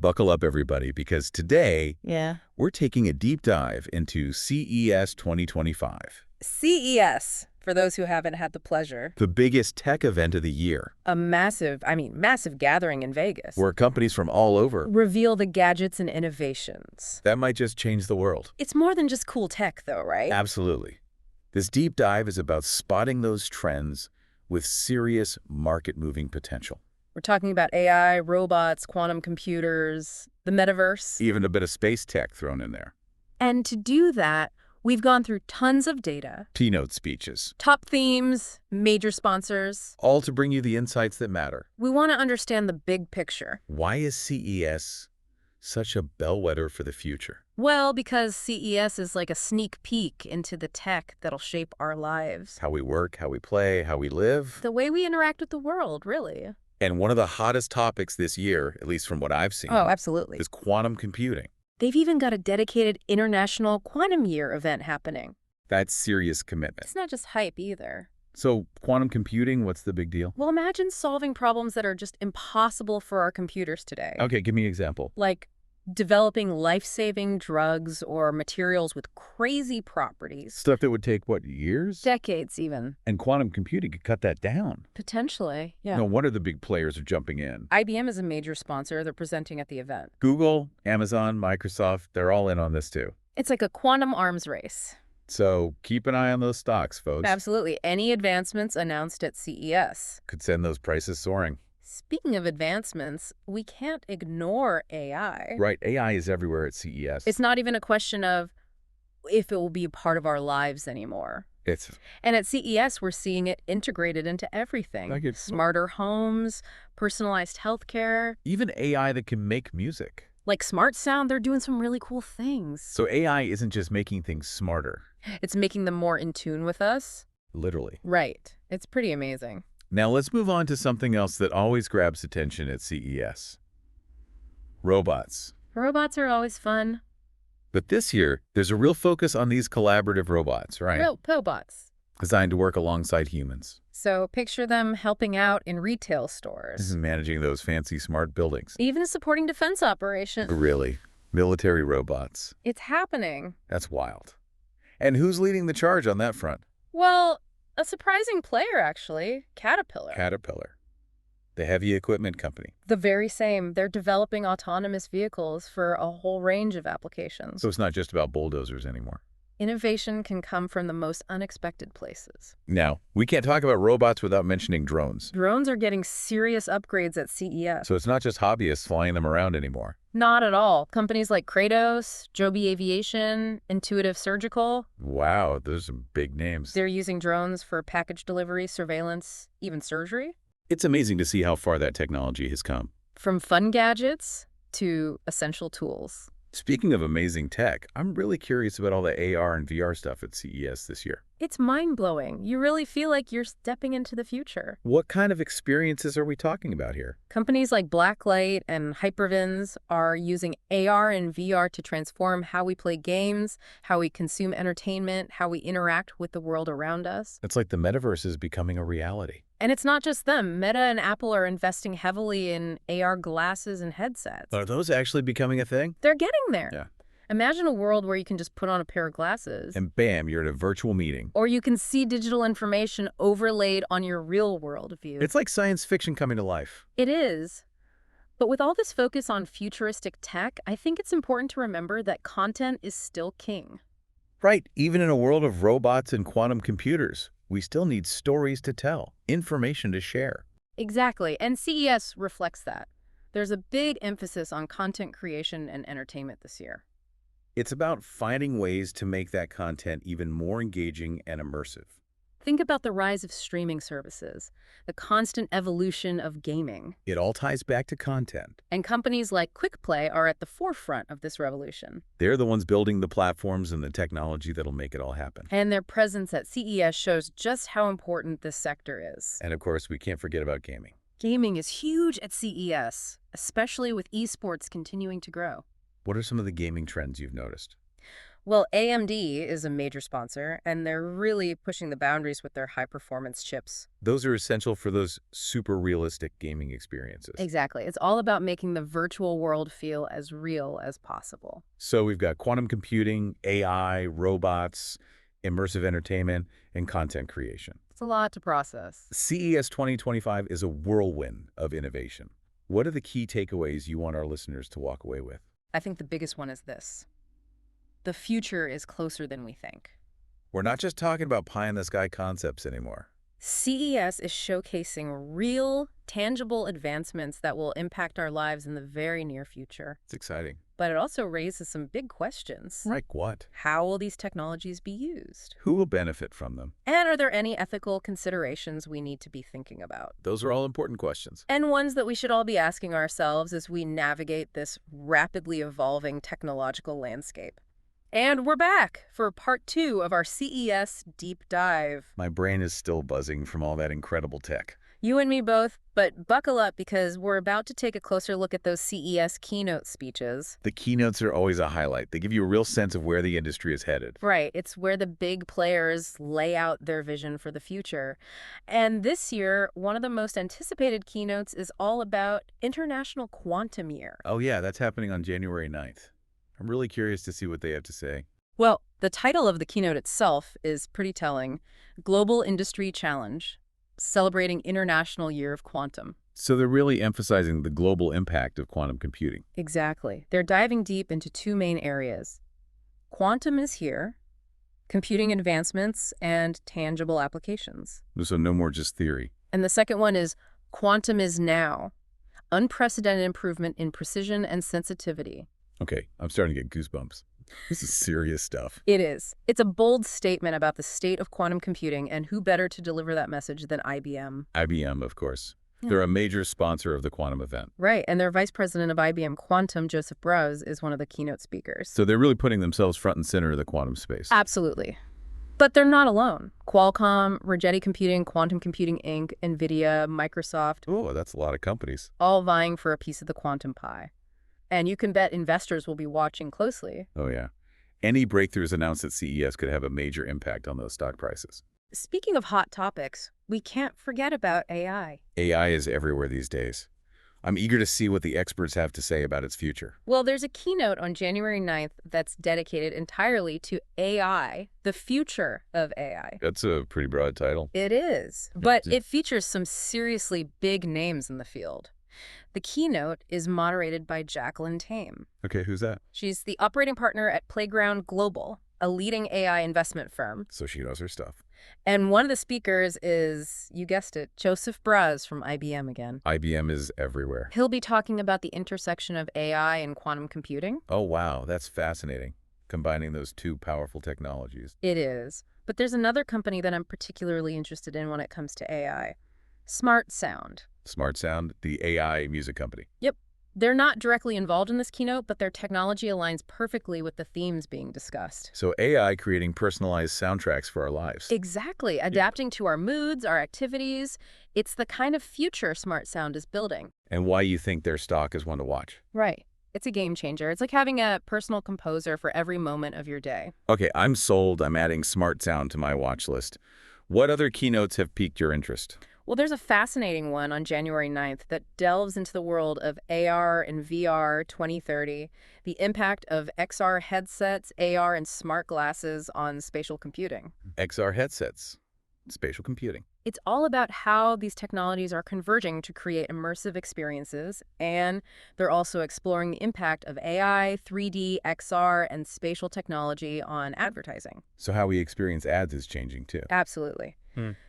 Buckle up, everybody, because today Yeah. we're taking a deep dive into CES 2025, CES, for those who haven't had the pleasure. the biggest tech event of the year, A massive gathering in Vegas. where companies from all over, Reveal the gadgets and innovations. that might just change the world. It's more than just cool tech, though, right? Absolutely. This deep dive is about spotting those trends with serious market-moving potential. We're talking about AI, robots, quantum computers, the metaverse. Even a bit of space tech thrown in there. And to do that, we've gone through tons of data, Keynote speeches, top themes, major sponsors. all to bring you the insights that matter. We want to understand the big picture. Why is CES such a bellwether for the future? Well, because CES is like a sneak peek into the tech that'll shape our lives. How we work, how we play, how we live. The way we interact with the world, really. And one of the hottest topics this year, at least from what I've seen, Oh, absolutely. is quantum computing. They've even got a dedicated International Quantum Year event happening. That's serious commitment. It's not just hype either. So quantum computing, what's the big deal? Well, imagine solving problems that are just impossible for our computers today. Okay, give me an example. Like developing life-saving drugs or materials with crazy properties. Stuff that would take, what, years? Decades, even. And quantum computing could cut that down. Potentially, yeah. No wonder the big players are jumping in. IBM is a major sponsor. They're presenting at the event. Google, Amazon, Microsoft, they're all in on this too. It's like a quantum arms race. So keep an eye on those stocks, folks. Absolutely. Any advancements announced at CES. Could send those prices soaring. Speaking of advancements, we can't ignore AI. Right, AI is everywhere at CES. It's not even a question of if it will be a part of our lives anymore. And at CES, we're seeing it integrated into everything. Like Smarter homes, personalized healthcare. even AI that can make music. Like Smart Sound, they're doing some really cool things. So AI isn't just making things smarter. It's making them more in tune with us. Literally. Right. It's pretty amazing. Now let's move on to something else that always grabs attention at CES. Robots. Robots are always fun. But this year, there's a real focus on these collaborative robots, right? Robots. Designed to work alongside humans. So picture them helping out in retail stores. Managing those fancy smart buildings. Even supporting defense operations. Really? Military robots. It's happening. That's wild. And who's leading the charge on that front? Well, a surprising player, actually. Caterpillar. The heavy equipment company. The very same. They're developing autonomous vehicles for a whole range of applications. So it's not just about bulldozers anymore. Innovation can come from the most unexpected places. Now, we can't talk about robots without mentioning drones. Drones are getting serious upgrades at CES. So it's not just hobbyists flying them around anymore. Not at all. Companies like Kratos, Joby Aviation, Intuitive Surgical. Wow, those are big names. They're using drones for package delivery, surveillance, even surgery. It's amazing to see how far that technology has come. From fun gadgets to essential tools. Speaking of amazing tech, I'm really curious about all the AR and VR stuff at CES this year. It's mind-blowing. You really feel like you're stepping into the future. What kind of experiences are we talking about here? Companies like Blacklight and Hypervins are using AR and VR to transform how we play games, how we consume entertainment, how we interact with the world around us. It's like the metaverse is becoming a reality. And it's not just them. Meta and Apple are investing heavily in AR glasses and headsets. Are those actually becoming a thing? They're getting there. Yeah. Imagine a world where you can just put on a pair of glasses. And bam, you're at a virtual meeting. Or you can see digital information overlaid on your real-world view. It's like science fiction coming to life. It is. But with all this focus on futuristic tech, I think it's important to remember that content is still king. Right, even in a world of robots and quantum computers, we still need stories to tell, information to share. Exactly, and CES reflects that. There's a big emphasis on content creation and entertainment this year. It's about finding ways to make that content even more engaging and immersive. Think about the rise of streaming services, the constant evolution of gaming. It all ties back to content. And companies like QuickPlay are at the forefront of this revolution. They're the ones building the platforms and the technology that'll make it all happen. And their presence at CES shows just how important this sector is. And of course, we can't forget about gaming. Gaming is huge at CES, especially with esports continuing to grow. What are some of the gaming trends you've noticed? Well, AMD is a major sponsor, and they're really pushing the boundaries with their high-performance chips. Those are essential for those super realistic gaming experiences. Exactly. It's all about making the virtual world feel as real as possible. So we've got quantum computing, AI, robots, immersive entertainment, and content creation. It's a lot to process. CES 2025 is a whirlwind of innovation. What are the key takeaways you want our listeners to walk away with? I think the biggest one is this. The future is closer than we think. We're not just talking about pie-in-the-sky concepts anymore. CES is showcasing real, tangible advancements that will impact our lives in the very near future. It's exciting. But it also raises some big questions. Like what? How will these technologies be used? Who will benefit from them? And are there any ethical considerations we need to be thinking about? Those are all important questions. And ones that we should all be asking ourselves as we navigate this rapidly evolving technological landscape. And we're back for part 2 of our CES Deep Dive. My brain is still buzzing from all that incredible tech. You and me both, but buckle up because we're about to take a closer look at those CES keynote speeches. The keynotes are always a highlight. They give you a real sense of where the industry is headed. Right, it's where the big players lay out their vision for the future. And this year, one of the most anticipated keynotes is all about International Quantum Year. Oh yeah, that's happening on January 9th. I'm really curious to see what they have to say. Well, the title of the keynote itself is pretty telling. Global Industry Challenge, celebrating International Year of Quantum. So they're really emphasizing the global impact of quantum computing. Exactly. They're diving deep into 2 main areas. Quantum is here, computing advancements, and tangible applications. So no more just theory. And the second one is quantum is now, unprecedented improvement in precision and sensitivity. Okay, I'm starting to get goosebumps. This is serious stuff. It is. It's a bold statement about the state of quantum computing, and who better to deliver that message than IBM? IBM, of course. Yeah. They're a major sponsor of the quantum event. Right, and their vice president of IBM Quantum, Joseph Brous, is one of the keynote speakers. So they're really putting themselves front and center of the quantum space. Absolutely. But they're not alone. Qualcomm, Rigetti Computing, Quantum Computing Inc., NVIDIA, Microsoft, Oh, that's a lot of companies. all vying for a piece of the quantum pie. And you can bet investors will be watching closely. Oh, yeah. Any breakthroughs announced at CES could have a major impact on those stock prices. Speaking of hot topics, we can't forget about AI. AI is everywhere these days. I'm eager to see what the experts have to say about its future. Well, there's a keynote on January 9th that's dedicated entirely to AI, the future of AI. That's a pretty broad title. It is, but it features some seriously big names in the field. The keynote is moderated by Jacqueline Tame. Okay, who's that? She's the operating partner at Playground Global, a leading AI investment firm. So she knows her stuff. And one of the speakers is, you guessed it, Joseph Brous from IBM again. IBM is everywhere. He'll be talking about the intersection of AI and quantum computing. Oh, wow, that's fascinating, combining those two powerful technologies. It is. But there's another company that I'm particularly interested in when it comes to AI. Smart Sound. Smart Sound, the AI music company. Yep. They're not directly involved in this keynote, but their technology aligns perfectly with the themes being discussed. So AI creating personalized soundtracks for our lives. Exactly. Adapting to our moods, our activities. It's the kind of future Smart Sound is building. And why you think their stock is one to watch. Right. It's a game changer. It's like having a personal composer for every moment of your day. Okay, I'm sold. I'm adding Smart Sound to my watch list. What other keynotes have piqued your interest? Well, there's a fascinating one on January 9th that delves into the world of AR and VR 2030, the impact of XR headsets, AR, and smart glasses on spatial computing. XR headsets, spatial computing. It's all about how these technologies are converging to create immersive experiences, and they're also exploring the impact of AI, 3D, XR, and spatial technology on advertising. So how we experience ads is changing too. Absolutely.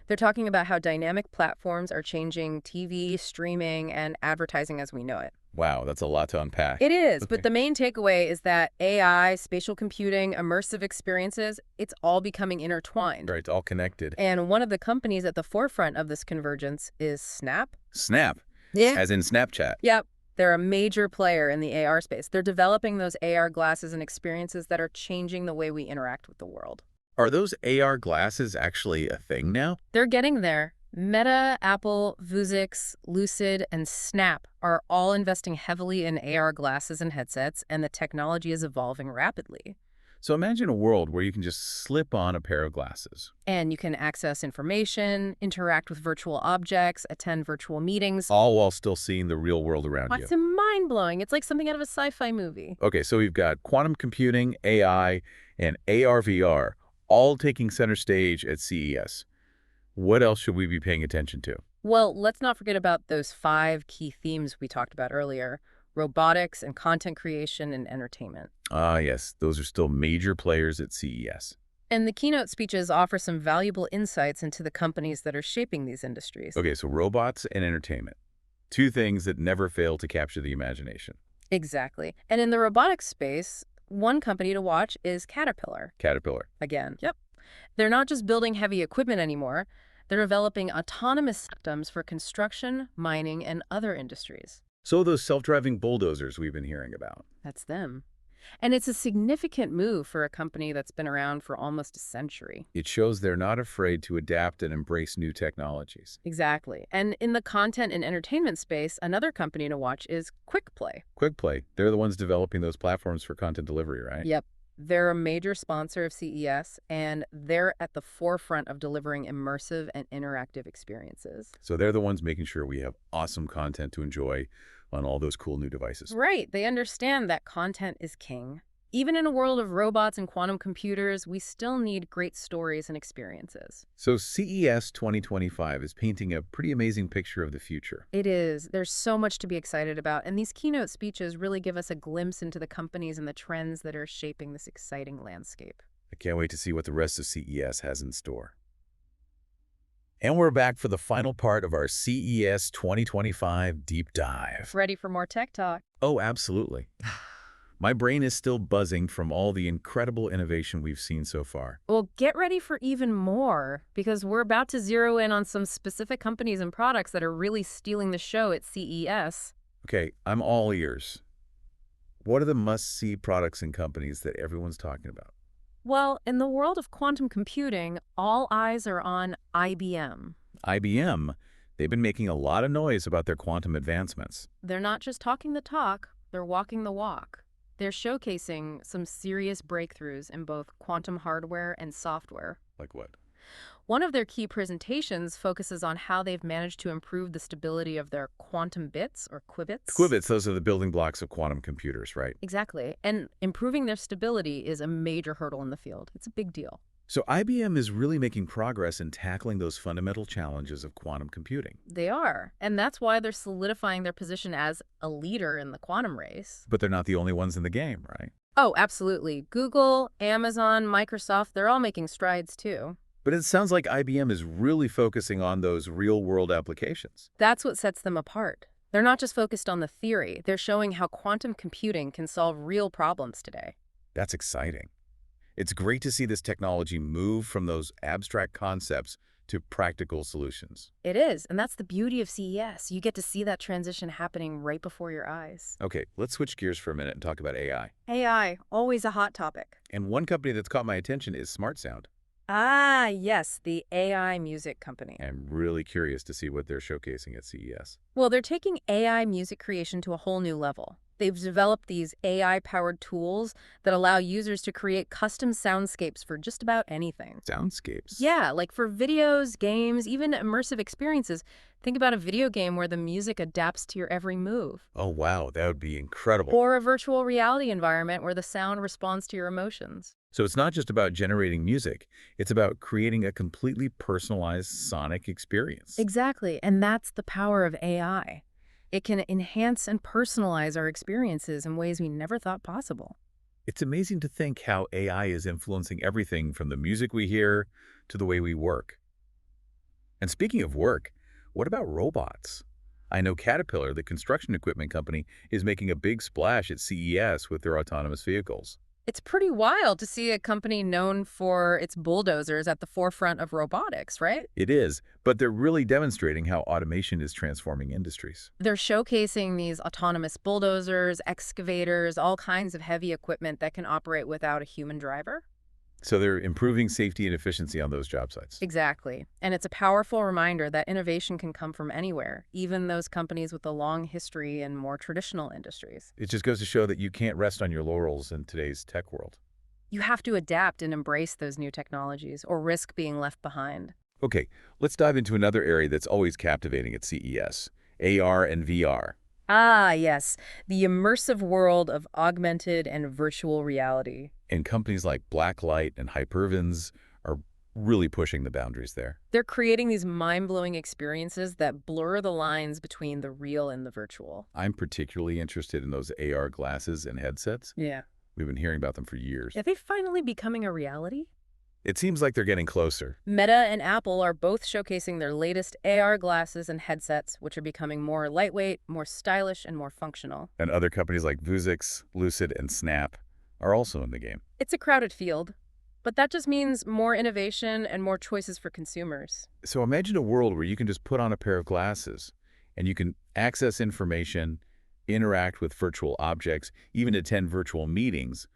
They're talking about how dynamic platforms are changing TV, streaming, and advertising as we know it. Wow, that's a lot to unpack. It is, Okay. but the main takeaway is that AI, spatial computing, immersive experiences, it's all becoming intertwined. Right, it's all connected. And one of the companies at the forefront of this convergence is Snap. Snap, Yeah. as in Snapchat. Yep. They're a major player in the AR space. They're developing those AR glasses and experiences that are changing the way we interact with the world. Are those AR glasses actually a thing now? They're getting there. Meta, Apple, Vuzix, Lucid, and Snap are all investing heavily in AR glasses and headsets, and the technology is evolving rapidly. So imagine a world where you can just slip on a pair of glasses, And you can access information, interact with virtual objects, attend virtual meetings. all while still seeing the real world around you. It's mind-blowing. It's like something out of a sci-fi movie. Okay, so we've got quantum computing, AI, and AR/VR all taking center stage at CES. What else should we be paying attention to? Well, let's not forget about those 5 key themes we talked about earlier: robotics and content creation and entertainment. Ah, yes, those are still major players at CES. And the keynote speeches offer some valuable insights into the companies that are shaping these industries. Okay, so robots and entertainment. Two things that never fail to capture the imagination. Exactly. And in the robotics space, one company to watch is Caterpillar. Caterpillar. Again. Yep. They're not just building heavy equipment anymore. They're developing autonomous systems for construction, mining, and other industries. So those self-driving bulldozers we've been hearing about. That's them. And it's a significant move for a company that's been around for almost a century. It shows they're not afraid to adapt and embrace new technologies. Exactly. And in the content and entertainment space, another company to watch is QuickPlay. QuickPlay, they're the ones developing those platforms for content delivery, right? Yep. They're a major sponsor of CES, and they're at the forefront of delivering immersive and interactive experiences. So they're the ones making sure we have awesome content to enjoy on all those cool new devices. Right. They understand that content is king. Even in a world of robots and quantum computers, we still need great stories and experiences. So CES 2025 is painting a pretty amazing picture of the future. It is. There's so much to be excited about, and these keynote speeches really give us a glimpse into the companies and the trends that are shaping this exciting landscape. I can't wait to see what the rest of CES has in store. And we're back for the final part of our CES 2025 Deep Dive. Ready for more tech talk? Oh, absolutely. My brain is still buzzing from all the incredible innovation we've seen so far. Well, get ready for even more, because we're about to zero in on some specific companies and products that are really stealing the show at CES. Okay, I'm all ears. What are the must-see products and companies that everyone's talking about? Well, in the world of quantum computing, all eyes are on IBM. IBM, they've been making a lot of noise about their quantum advancements. They're not just talking the talk, they're walking the walk. They're showcasing some serious breakthroughs in both quantum hardware and software. Like what? One of their key presentations focuses on how they've managed to improve the stability of their quantum bits, or qubits. Qubits, those are the building blocks of quantum computers, right? Exactly. And improving their stability is a major hurdle in the field. It's a big deal. So IBM is really making progress in tackling those fundamental challenges of quantum computing. They are. And that's why they're solidifying their position as a leader in the quantum race. But they're not the only ones in the game, right? Oh, absolutely. Google, Amazon, Microsoft, they're all making strides too. But it sounds like IBM is really focusing on those real-world applications. That's what sets them apart. They're not just focused on the theory. They're showing how quantum computing can solve real problems today. That's exciting. It's great to see this technology move from those abstract concepts to practical solutions. It is, and that's the beauty of CES. You get to see that transition happening right before your eyes. Okay, let's switch gears for a minute and talk about AI. AI, always a hot topic. And one company that's caught my attention is SmartSound. Ah, yes, the AI music company. I'm really curious to see what they're showcasing at CES. Well, they're taking AI music creation to a whole new level. They've developed these AI-powered tools that allow users to create custom soundscapes for just about anything. Soundscapes? Yeah, like for videos, games, even immersive experiences. Think about a video game where the music adapts to your every move. Oh, wow, that would be incredible. Or a virtual reality environment where the sound responds to your emotions. So it's not just about generating music, it's about creating a completely personalized sonic experience. Exactly, and that's the power of AI. It can enhance and personalize our experiences in ways we never thought possible. It's amazing to think how AI is influencing everything from the music we hear to the way we work. And speaking of work, what about robots? I know Caterpillar, the construction equipment company, is making a big splash at CES with their autonomous vehicles. It's pretty wild to see a company known for its bulldozers at the forefront of robotics, right? It is, but they're really demonstrating how automation is transforming industries. They're showcasing these autonomous bulldozers, excavators, all kinds of heavy equipment that can operate without a human driver. So they're improving safety and efficiency on those job sites. Exactly. And it's a powerful reminder that innovation can come from anywhere, even those companies with a long history in more traditional industries. It just goes to show that you can't rest on your laurels in today's tech world. You have to adapt and embrace those new technologies or risk being left behind. Okay, let's dive into another area that's always captivating at CES, AR and VR. Ah, yes, the immersive world of augmented and virtual reality. And companies like Blacklight and Hypervins are really pushing the boundaries there. They're creating these mind-blowing experiences that blur the lines between the real and the virtual. I'm particularly interested in those AR glasses and headsets. Yeah. We've been hearing about them for years. Are they finally becoming a reality? It seems like they're getting closer, Meta and Apple are both showcasing their latest AR glasses and headsets, which are becoming more lightweight, more stylish, and more functional. and other companies like Vuzix, Lucid, and Snap are also in the game. It's a crowded field, but that just means more innovation and more choices for consumers. So imagine a world where you can just put on a pair of glasses and you can access information, interact with virtual objects, even attend virtual meetings,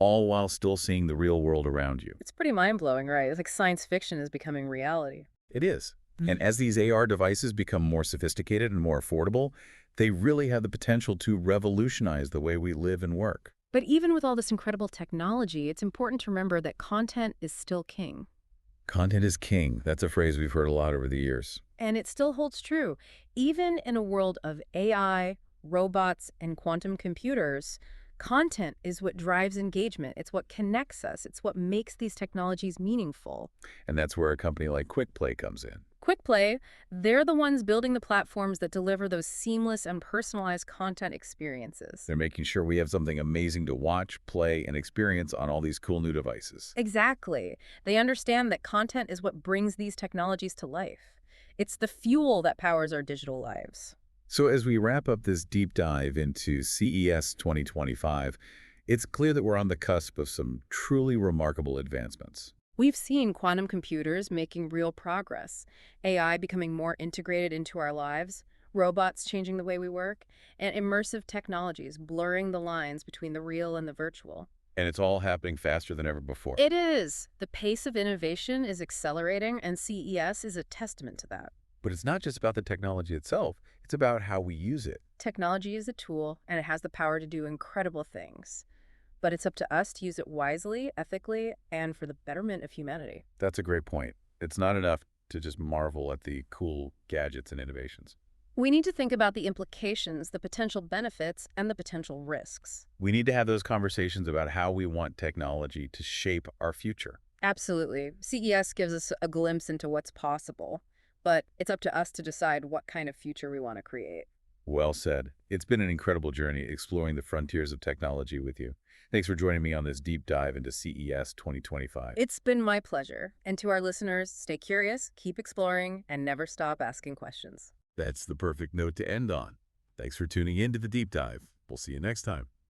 all while still seeing the real world around you. It's pretty mind-blowing, right? It's like science fiction is becoming reality. It is. And Mhm. as these AR devices become more sophisticated and more affordable, they really have the potential to revolutionize the way we live and work. But even with all this incredible technology, it's important to remember that content is still king. Content is king. That's a phrase we've heard a lot over the years. And it still holds true. Even in a world of AI, robots, and quantum computers, content is what drives engagement. It's what connects us. It's what makes these technologies meaningful. And that's where a company like QuickPlay comes in. Quick Play, they're the ones building the platforms that deliver those seamless and personalized content experiences. They're making sure we have something amazing to watch, play, and experience on all these cool new devices. Exactly. They understand that content is what brings these technologies to life. It's the fuel that powers our digital lives. So as we wrap up this deep dive into CES 2025, it's clear that we're on the cusp of some truly remarkable advancements. We've seen quantum computers making real progress, AI becoming more integrated into our lives, robots changing the way we work, and immersive technologies blurring the lines between the real and the virtual. And it's all happening faster than ever before. It is. The pace of innovation is accelerating, and CES is a testament to that. But it's not just about the technology itself, it's about how we use it. Technology is a tool, and it has the power to do incredible things. But it's up to us to use it wisely, ethically, and for the betterment of humanity. That's a great point. It's not enough to just marvel at the cool gadgets and innovations. We need to think about the implications, the potential benefits, and the potential risks. We need to have those conversations about how we want technology to shape our future. Absolutely. CES gives us a glimpse into what's possible, but it's up to us to decide what kind of future we want to create. Well said. It's been an incredible journey exploring the frontiers of technology with you. Thanks for joining me on this deep dive into CES 2025. It's been my pleasure. And to our listeners, stay curious, keep exploring, and never stop asking questions. That's the perfect note to end on. Thanks for tuning in to the deep dive. We'll see you next time.